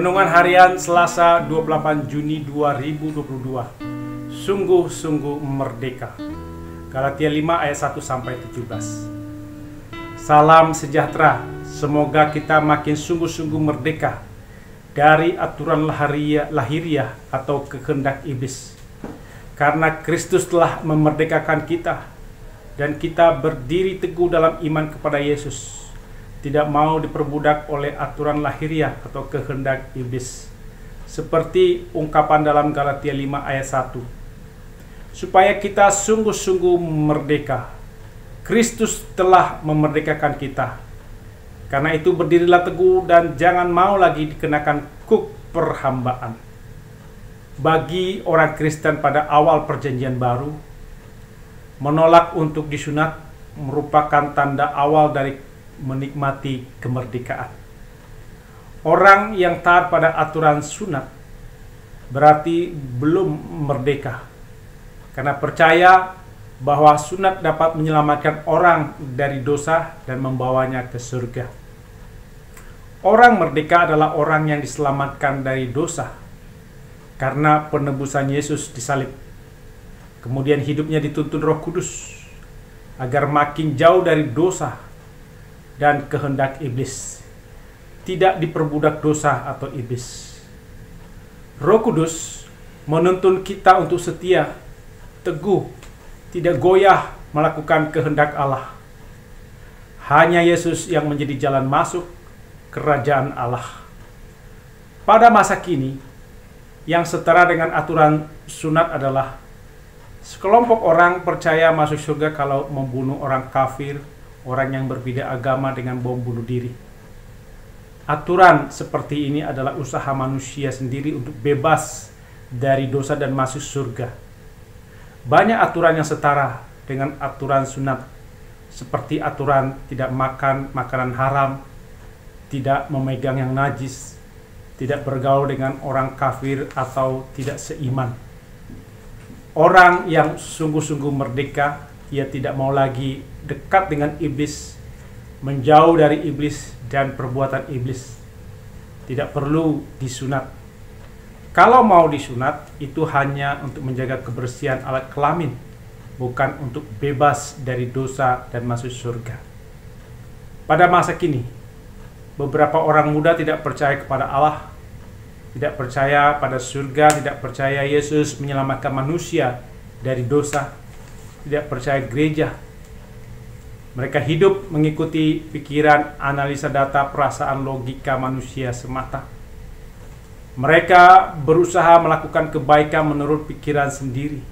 Renungan Harian Selasa 28 Juni 2022. Sungguh-sungguh merdeka. Galatia 5 ayat 1-17. Salam sejahtera. Semoga kita makin sungguh-sungguh merdeka dari aturan lahiriah atau kehendak iblis. Karena Kristus telah memerdekakan kita dan kita berdiri teguh dalam iman kepada Yesus. Tidak mau diperbudak oleh aturan lahiriah atau kehendak iblis. Seperti ungkapan dalam Galatia 5 ayat 1. Supaya kita sungguh-sungguh merdeka. Kristus telah memerdekakan kita. Karena itu berdirilah teguh dan jangan mau lagi dikenakan kuk perhambaan. Bagi orang Kristen pada awal perjanjian baru, menolak untuk disunat merupakan tanda awal dari menikmati kemerdekaan. Orang yang taat pada aturan sunat berarti belum merdeka, karena percaya bahwa sunat dapat menyelamatkan orang dari dosa dan membawanya ke surga. Orang merdeka adalah orang yang diselamatkan dari dosa karena penebusan Yesus disalib. Kemudian hidupnya dituntun Roh Kudus agar makin jauh dari dosa dan kehendak iblis, tidak diperbudak dosa atau iblis. Roh Kudus menuntun kita untuk setia, teguh, tidak goyah melakukan kehendak Allah. Hanya Yesus yang menjadi jalan masuk kerajaan Allah. Pada masa kini, yang setara dengan aturan sunat adalah sekelompok orang percaya masuk surga kalau membunuh orang kafir, orang yang berbeda agama dengan bom bunuh diri. Aturan seperti ini adalah usaha manusia sendiri untuk bebas dari dosa dan masuk surga. Banyak aturan yang setara dengan aturan sunat, seperti aturan tidak makan makanan haram, tidak memegang yang najis, tidak bergaul dengan orang kafir atau tidak seiman. Orang yang sungguh-sungguh merdeka, ia tidak mau lagi dekat dengan iblis, menjauh dari iblis dan perbuatan iblis. Tidak perlu disunat. Kalau mau disunat, itu hanya untuk menjaga kebersihan alat kelamin, bukan untuk bebas dari dosa dan masuk surga. Pada masa kini, beberapa orang muda tidak percaya kepada Allah, tidak percaya pada surga, tidak percaya Yesus menyelamatkan manusia dari dosa, tidak percaya gereja. Mereka hidup mengikuti pikiran, analisa data, perasaan, logika manusia semata. Mereka berusaha melakukan kebaikan menurut pikiran sendiri.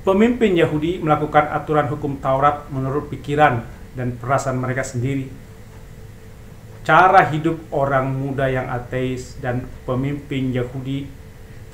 Pemimpin Yahudi melakukan aturan hukum Taurat menurut pikiran dan perasaan mereka sendiri. Cara hidup orang muda yang ateis dan pemimpin Yahudi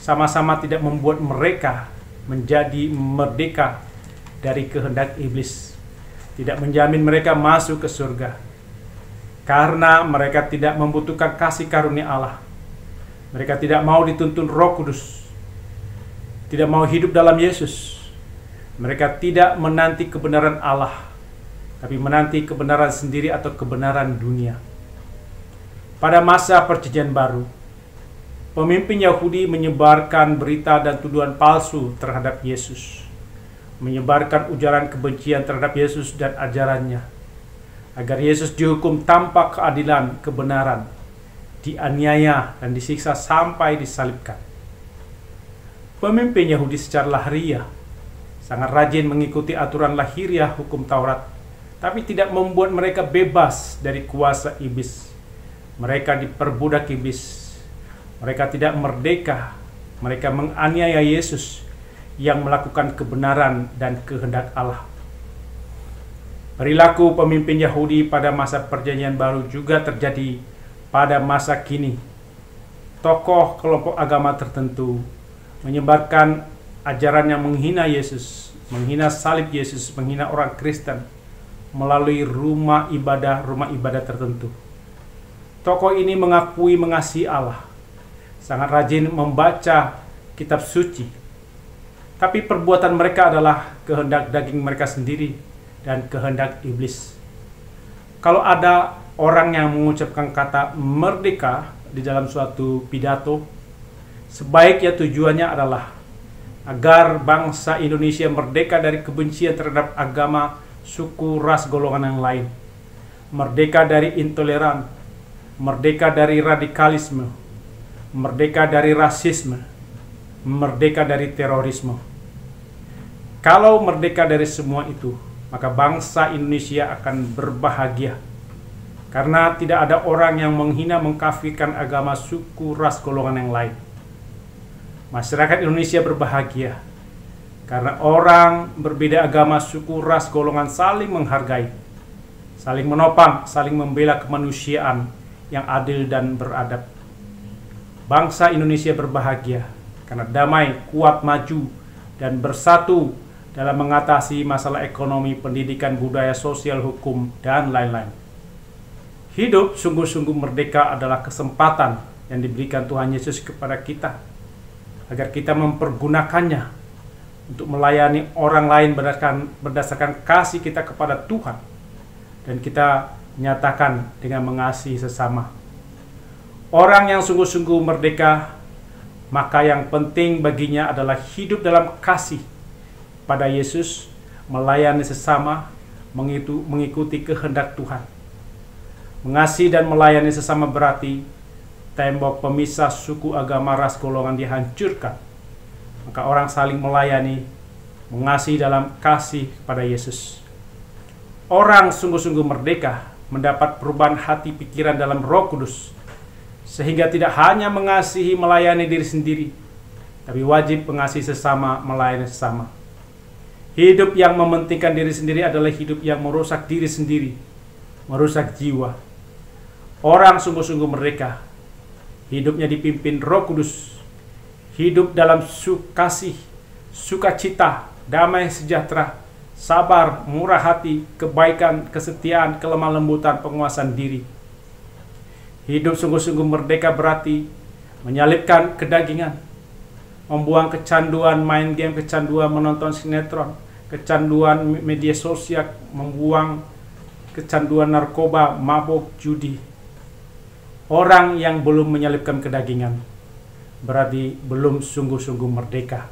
sama-sama tidak membuat mereka menjadi merdeka dari kehendak iblis. Tidak menjamin mereka masuk ke surga, karena mereka tidak membutuhkan kasih karunia Allah. Mereka tidak mau dituntun Roh Kudus, tidak mau hidup dalam Yesus. Mereka tidak menanti kebenaran Allah, tapi menanti kebenaran sendiri atau kebenaran dunia. Pada masa perjanjian baru, pemimpin Yahudi menyebarkan berita dan tuduhan palsu terhadap Yesus, menyebarkan ujaran kebencian terhadap Yesus dan ajarannya, agar Yesus dihukum tanpa keadilan, kebenaran, dianiaya dan disiksa sampai disalibkan. Pemimpin Yahudi secara lahiriah sangat rajin mengikuti aturan lahiriah hukum Taurat, tapi tidak membuat mereka bebas dari kuasa iblis. Mereka diperbudak iblis. Mereka tidak merdeka. Mereka menganiaya Yesus yang melakukan kebenaran dan kehendak Allah. Perilaku pemimpin Yahudi pada masa perjanjian baru juga terjadi pada masa kini. Tokoh kelompok agama tertentu menyebarkan ajaran yang menghina Yesus, menghina salib Yesus, menghina orang Kristen melalui rumah ibadah tertentu. Tokoh ini mengakui mengasihi Allah, sangat rajin membaca kitab suci, tapi perbuatan mereka adalah kehendak daging mereka sendiri dan kehendak iblis. Kalau ada orang yang mengucapkan kata merdeka di dalam suatu pidato, sebaiknya tujuannya adalah agar bangsa Indonesia merdeka dari kebencian terhadap agama, suku, ras, golongan yang lain, merdeka dari intoleran, merdeka dari radikalisme, merdeka dari rasisme, merdeka dari terorisme. Kalau merdeka dari semua itu, maka bangsa Indonesia akan berbahagia. Karena tidak ada orang yang menghina, mengkafirkan agama, suku, ras, golongan yang lain. Masyarakat Indonesia berbahagia karena orang berbeda agama, suku, ras, golongan saling menghargai, saling menopang, saling membela kemanusiaan yang adil dan beradab. Bangsa Indonesia berbahagia karena damai, kuat, maju, dan bersatu dalam mengatasi masalah ekonomi, pendidikan, budaya, sosial, hukum, dan lain-lain. Hidup sungguh-sungguh merdeka adalah kesempatan yang diberikan Tuhan Yesus kepada kita, agar kita mempergunakannya untuk melayani orang lain berdasarkan kasih kita kepada Tuhan, dan kita nyatakan dengan mengasihi sesama. Orang yang sungguh-sungguh merdeka, maka yang penting baginya adalah hidup dalam kasih pada Yesus, melayani sesama, mengikuti kehendak Tuhan. Mengasihi dan melayani sesama berarti tembok pemisah suku, agama, ras, golongan dihancurkan. Maka orang saling melayani, mengasihi dalam kasih pada Yesus. Orang sungguh-sungguh merdeka mendapat perubahan hati pikiran dalam Roh Kudus, sehingga tidak hanya mengasihi melayani diri sendiri, tapi wajib mengasihi sesama, melayani sesama. Hidup yang mementingkan diri sendiri adalah hidup yang merusak diri sendiri, merusak jiwa. Orang sungguh-sungguh merdeka, hidupnya dipimpin Roh Kudus, hidup dalam kasih, sukacita, damai sejahtera, sabar, murah hati, kebaikan, kesetiaan, kelemah lembutan, penguasaan diri. Hidup sungguh-sungguh merdeka berarti menyalipkan kedagingan, membuang kecanduan main game, kecanduan menonton sinetron, kecanduan media sosial, membuang kecanduan narkoba, mabuk, judi. Orang yang belum menyalipkan kedagingan berarti belum sungguh-sungguh merdeka.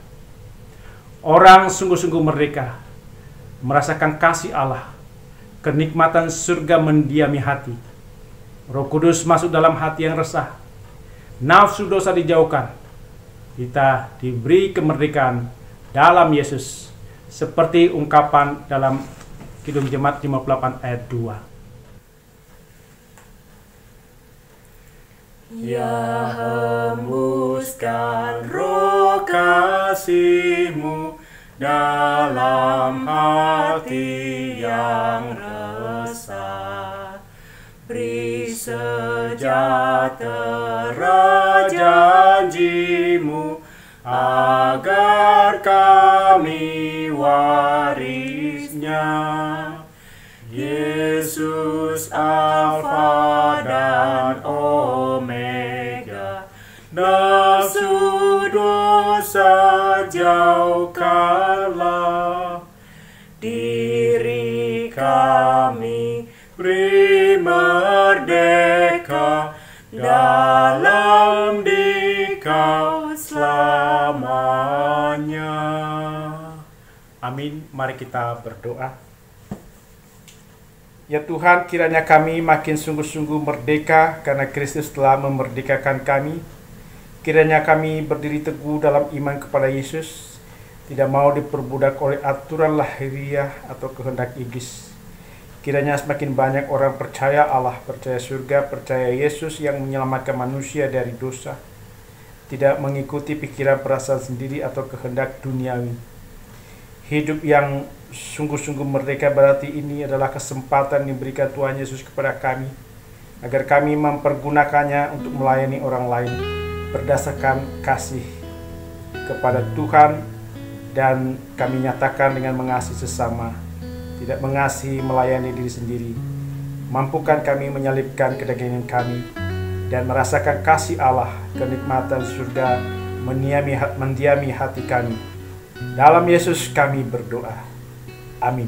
Orang sungguh-sungguh merdeka merasakan kasih Allah, kenikmatan surga mendiami hati. Roh Kudus masuk dalam hati yang resah, nafsu dosa dijauhkan. Kita diberi kemerdekaan dalam Yesus, seperti ungkapan dalam Kidung Jemaat 58 ayat 2. Ya, hembuskan roh kasih-Mu dalam hati yang resah. Beri sejahtera janji-Mu agar kami warisnya. Yesus Alfa dan Omega, nafsu dosa jauhkanlah. Diri kami beri merdeka dalam Dikau selamanya. Amin. Mari kita berdoa. Ya Tuhan, kiranya kami makin sungguh-sungguh merdeka karena Kristus telah memerdekakan kami. Kiranya kami berdiri teguh dalam iman kepada Yesus, tidak mau diperbudak oleh aturan lahiriah atau kehendak iblis. Kiranya semakin banyak orang percaya Allah, percaya surga, percaya Yesus yang menyelamatkan manusia dari dosa, tidak mengikuti pikiran perasaan sendiri atau kehendak duniawi. Hidup yang sungguh-sungguh merdeka berarti ini adalah kesempatan diberikan Tuhan Yesus kepada kami, agar kami mempergunakannya untuk melayani orang lain berdasarkan kasih kepada Tuhan, dan kami nyatakan dengan mengasihi sesama, tidak mengasihi melayani diri sendiri. Mampukan kami menyalipkan kedagingan kami dan merasakan kasih Allah, kenikmatan surga mendiami hati kami. Dalam Yesus kami berdoa. Amin.